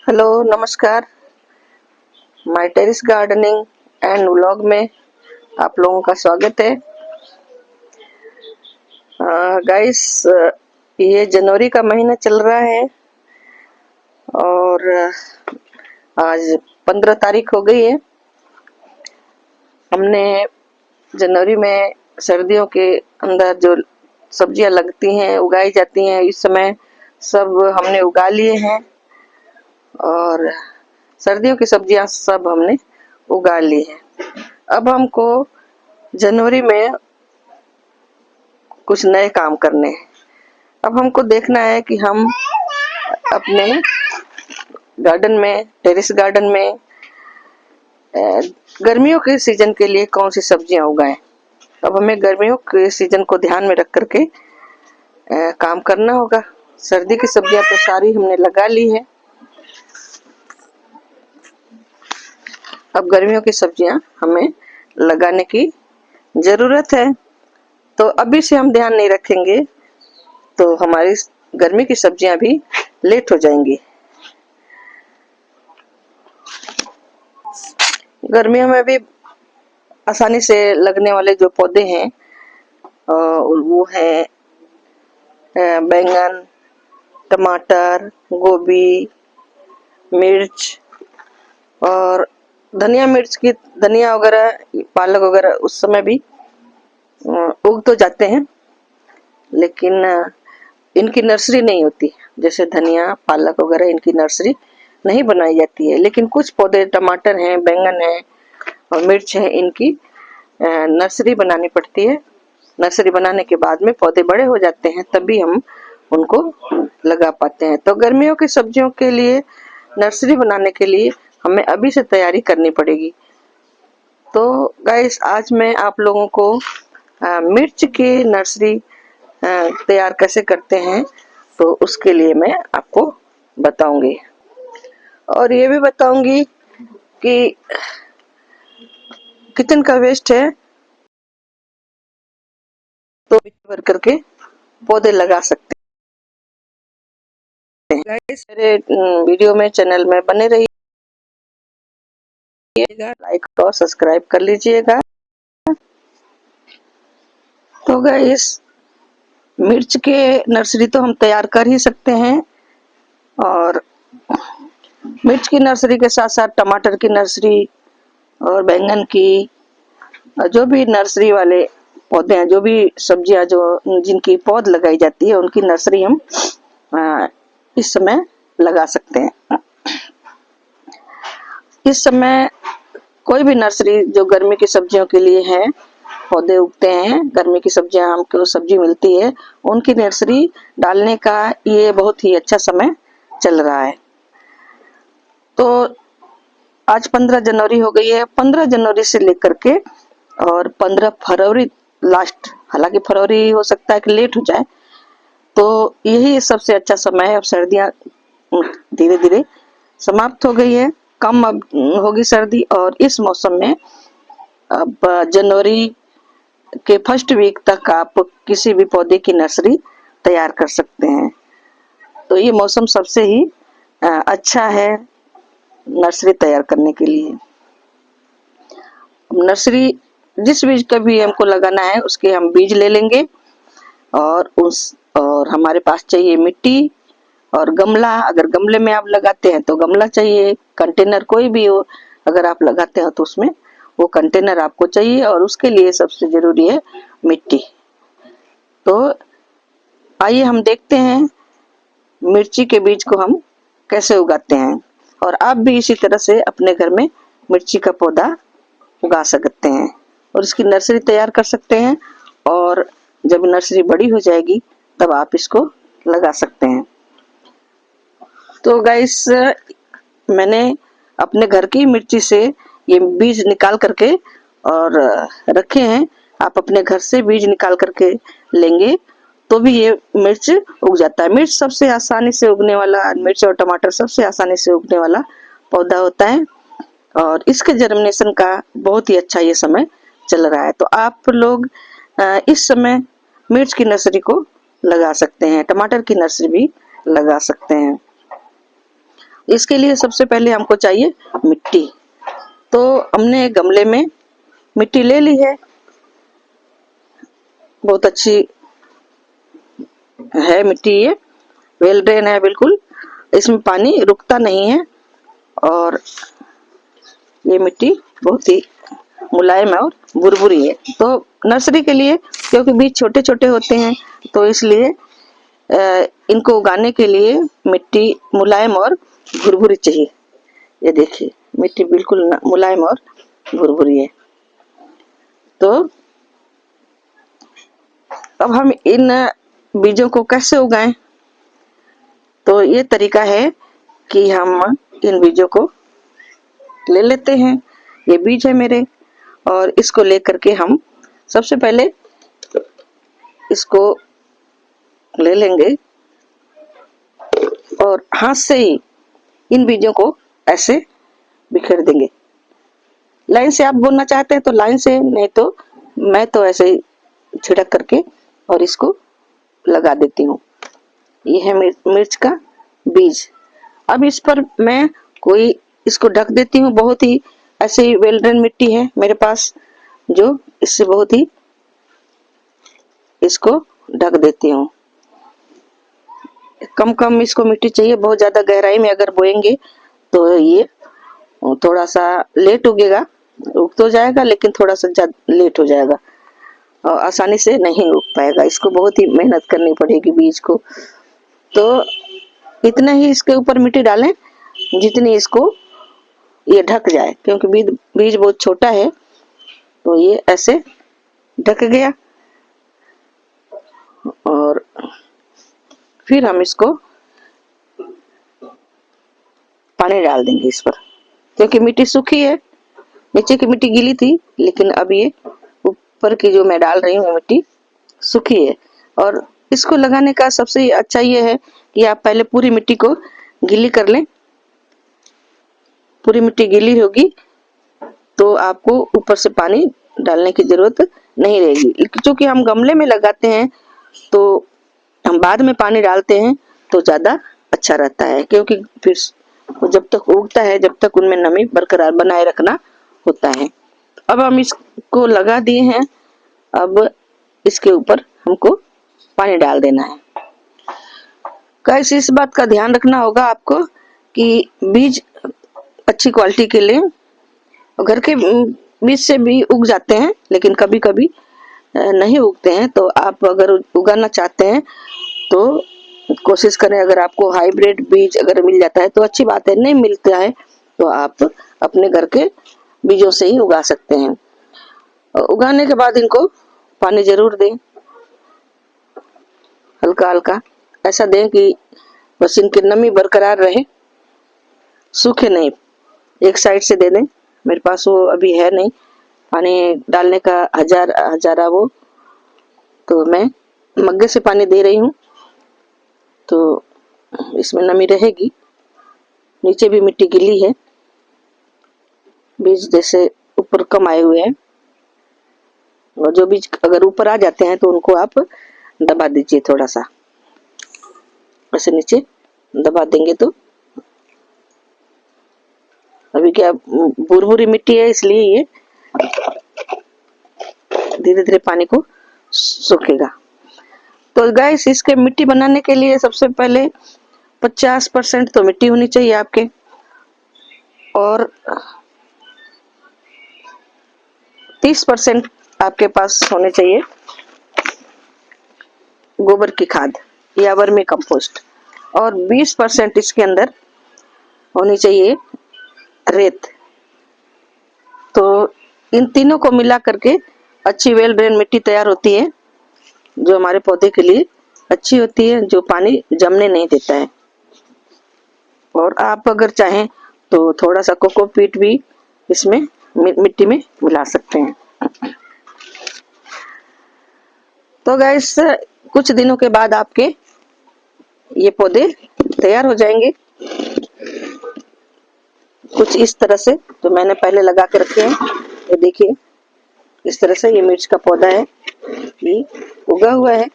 Hello नमस्कार। My terrace gardening and vlog में आप लोगों का स्वागत है। गाइस, ये जनवरी का महीना चल रहा है और आज 15 तारीख हो गई है। हमने जनवरी में सर्दियों के अंदर जो सब्जियां लगती हैं, उगाई जाती हैं, इस समय सब हमने उगा लिए हैं और सर्दियों की सब्जियां सब हमने उगा ली है। अब हमको जनवरी में कुछ नए काम करने हैं। अब हमको देखना है कि हम अपने गार्डन में, टेरेस गार्डन में गर्मियों के सीजन के लिए कौन सी सब्जियां उगाएं। अब हमें गर्मियों के सीजन को ध्यान में रख करके काम करना होगा। सर्दी की सब्जियां तो सारी हमने लगा ली है, अब गर्मियों की सब्जियां हमें लगाने की जरूरत है। तो अभी से हम ध्यान नहीं रखेंगे तो हमारी गर्मी की सब्जियां भी लेट हो जाएंगी। गर्मियों में भी आसानी से लगने वाले जो पौधे हैं वो है बैंगन, टमाटर, गोभी, मिर्च और धनिया मिर्च की धनिया वगैरह, पालक वगैरह उस समय भी उग तो जाते हैं, लेकिन इनकी नर्सरी नहीं होती। जैसे धनिया, पालक वगैरह इनकी नर्सरी नहीं बनाई जाती है, लेकिन कुछ पौधे टमाटर हैं, बैंगन है और मिर्च है, इनकी नर्सरी बनानी पड़ती है। नर्सरी बनाने के बाद में पौधे बड़े हो जाते हैं, तभी हम उनको लगा पाते हैं। तो गर्मियों की सब्जियों के लिए नर्सरी बनाने के लिए हमें अभी से तैयारी करनी पड़ेगी। तो गाइस, आज मैं आप लोगों को मिर्च की नर्सरी तैयार कैसे करते हैं तो उसके लिए मैं आपको बताऊंगी और ये भी बताऊंगी कि किचन का वेस्ट है तो भर करके पौधे लगा सकते हैं। गाइस, मेरे वीडियो में, चैनल में बने रहिएगा, लाइक और सब्सक्राइब कर लीजिएगा। तो गाइस, मिर्च के नर्सरी तो हम तैयार कर ही सकते हैं और मिर्च की नर्सरी के साथ साथ टमाटर की नर्सरी और बैंगन की, जो भी नर्सरी वाले पौधे हैं, जो भी सब्जियां जो जिनकी पौध लगाई जाती है, उनकी नर्सरी हम इस समय लगा सकते हैं। इस समय कोई भी नर्सरी जो गर्मी की सब्जियों के लिए है, पौधे उगते हैं, गर्मी की सब्जियां हमको सब्जी मिलती है, उनकी नर्सरी डालने का ये बहुत ही अच्छा समय चल रहा है। तो आज 15 जनवरी हो गई है। 15 जनवरी से लेकर के और 15 फरवरी लास्ट, हालांकि फरवरी हो सकता है कि लेट हो जाए, तो यही सबसे अच्छा समय है। अब सर्दियां धीरे धीरे समाप्त हो गई है, कम अब होगी सर्दी, और इस मौसम में अब जनवरी के फर्स्ट वीक तक आप किसी भी पौधे की नर्सरी तैयार कर सकते हैं। तो ये मौसम सबसे ही अच्छा है नर्सरी तैयार करने के लिए। नर्सरी जिस बीज का भी हमको लगाना है उसके हम बीज ले लेंगे और हमारे पास चाहिए मिट्टी और गमला। अगर गमले में आप लगाते हैं तो गमला चाहिए, कंटेनर कोई भी हो अगर आप लगाते हो तो उसमें वो कंटेनर आपको चाहिए, और उसके लिए सबसे जरूरी है मिट्टी। तो आइए हम देखते हैं मिर्ची के बीज को हम कैसे उगाते हैं, और आप भी इसी तरह से अपने घर में मिर्ची का पौधा उगा सकते हैं और इसकी नर्सरी तैयार कर सकते हैं, और जब नर्सरी बड़ी हो जाएगी तब आप इसको लगा सकते हैं। तो गाइस, मैंने अपने घर की मिर्ची से ये बीज निकाल करके और रखे हैं। आप अपने घर से बीज निकाल करके लेंगे तो भी ये मिर्च उग जाता है। मिर्च सबसे आसानी से उगने वाला, मिर्च और टमाटर सबसे आसानी से उगने वाला पौधा होता है और इसके जर्मिनेशन का बहुत ही अच्छा ये समय चल रहा है। तो आप लोग इस समय मिर्च की नर्सरी को लगा सकते हैं, टमाटर की नर्सरी भी लगा सकते हैं। इसके लिए सबसे पहले हमको चाहिए मिट्टी। तो हमने गमले में मिट्टी ले ली है, बहुत अच्छी है मिट्टी, ये वेल ड्रेन है बिल्कुल, इसमें पानी रुकता नहीं है और ये मिट्टी बहुत ही मुलायम है और बुरबुरी है। तो नर्सरी के लिए, क्योंकि बीज छोटे छोटे होते हैं तो इसलिए इनको उगाने के लिए मिट्टी मुलायम और भुरभुरी चाहिए। ये देखिए मिट्टी बिल्कुल मुलायम और भुरभुरी है। तो अब हम इन बीजों को कैसे उगाएं? तो ये तरीका है कि हम इन बीजों को ले लेते हैं। ये बीज है मेरे, और इसको लेकर के हम सबसे पहले इसको ले लेंगे और हाथ से ही इन बीजों को ऐसे बिखेर देंगे। लाइन से आप बोलना चाहते हैं तो लाइन से, नहीं तो मैं तो ऐसे ही छिड़क करके और इसको लगा देती हूँ। ये है मिर्च का बीज। अब इस पर मैं कोई इसको ढक देती हूँ। बहुत ही ऐसे ही वेल ड्रेन मिट्टी है मेरे पास, जो इससे बहुत ही इसको ढक देती हूँ। कम कम इसको मिट्टी चाहिए, बहुत ज्यादा गहराई में अगर बोएंगे तो ये थोड़ा सा लेट उगेगा, उग तो जाएगा लेकिन थोड़ा सा लेट हो जाएगा और आसानी से नहीं उग पाएगा। इसको बहुत ही मेहनत करनी पड़ेगी बीज को। तो इतना ही इसके ऊपर मिट्टी डालें जितनी इसको ये ढक जाए, क्योंकि बीज बहुत छोटा है। तो ये ऐसे ढक गया और फिर हम इसको पानी डाल देंगे इस पर, क्योंकि मिट्टी सूखी है। नीचे की मिट्टी गीली थी, लेकिन अब ये ऊपर की जो मैं डाल रही हूँ मिट्टी सूखी है। और इसको लगाने का सबसे अच्छा ये है कि आप पहले पूरी मिट्टी को गीली कर लें। पूरी मिट्टी गीली होगी तो आपको ऊपर से पानी डालने की जरूरत नहीं रहेगी। क्योंकि हम गमले में लगाते हैं तो हम बाद में पानी डालते हैं तो ज्यादा अच्छा रहता है, क्योंकि फिर जब तक उगता है जब तक उनमें नमी बरकरार बनाए रखना होता है। अब हम इसको लगा दिए हैं, अब इसके ऊपर हमको पानी डाल देना है। कैसे इस बात का ध्यान रखना होगा आपको कि बीज अच्छी क्वालिटी के लिए घर के बीज से भी उग जाते हैं, लेकिन कभी कभी नहीं उगते हैं। तो आप अगर उगाना चाहते हैं तो कोशिश करें, अगर आपको हाइब्रिड बीज अगर मिल जाता है तो अच्छी बात है, नहीं मिलता है तो आप अपने घर के बीजों से ही उगा सकते हैं। उगाने के बाद इनको पानी जरूर दें, हल्का हल्का ऐसा दें कि बस इनकी नमी बरकरार रहे, सूखे नहीं। एक साइड से दे दें, मेरे पास वो अभी है नहीं पानी डालने का हजारा वो, तो मैं मग्गे से पानी दे रही हूँ तो इसमें नमी रहेगी। नीचे भी मिट्टी गीली है, बीज जैसे ऊपर कम आए हुए हैं, और जो बीज अगर ऊपर आ जाते हैं तो उनको आप दबा दीजिए, थोड़ा सा ऐसे नीचे दबा देंगे तो। अभी क्या बुरबुरी मिट्टी है इसलिए ये धीरे धीरे पानी को सोखेगा। तो गाइस इसके मिट्टी बनाने के लिए सबसे पहले 50% तो मिट्टी होनी चाहिए आपके, और 30% आपके पास होने चाहिए गोबर की खाद या वर्मी कंपोस्ट, और 20% इसके अंदर होनी चाहिए रेत। तो इन तीनों को मिला करके अच्छी वेल ड्रेन मिट्टी तैयार होती है, जो हमारे पौधे के लिए अच्छी होती है, जो पानी जमने नहीं देता है। और आप अगर चाहें तो थोड़ा सा कोकोपीट भी इसमें मिट्टी में मिला सकते हैं। तो गाइस कुछ दिनों के बाद आपके ये पौधे तैयार हो जाएंगे कुछ इस तरह से। तो मैंने पहले लगा के रखे हैं, ये देखिए इस तरह से ये मिर्च का पौधा है, ये उगा हुआ है।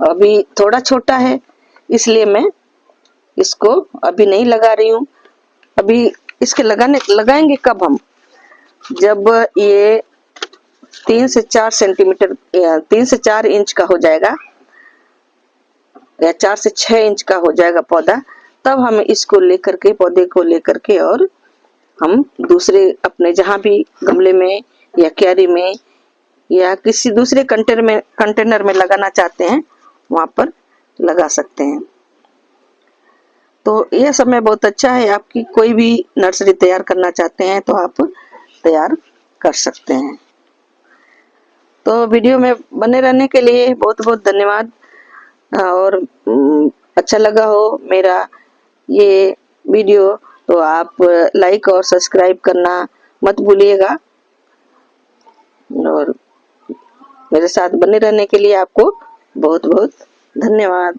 अभी थोड़ा छोटा है इसलिए मैं इसको अभी नहीं लगा रही हूँ। अभी इसके लगाएंगे कब हम, जब ये 3 से 4 सेंटीमीटर 3 से 4 इंच का हो जाएगा या 4 से 6 इंच का हो जाएगा पौधा, तब हम इसको लेकर के, पौधे को लेकर के, और हम दूसरे अपने जहां भी गमले में या क्यारी में या किसी दूसरे कंटेनर में लगाना चाहते हैं वहां पर लगा सकते हैं। तो यह समय बहुत अच्छा है, आपकी कोई भी नर्सरी तैयार करना चाहते हैं तो आप तैयार कर सकते हैं। तो वीडियो में बने रहने के लिए बहुत बहुत धन्यवाद। और अच्छा लगा हो मेरा ये वीडियो तो आप लाइक और सब्सक्राइब करना मत भूलिएगा। और मेरे साथ बने रहने के लिए आपको बहुत बहुत धन्यवाद।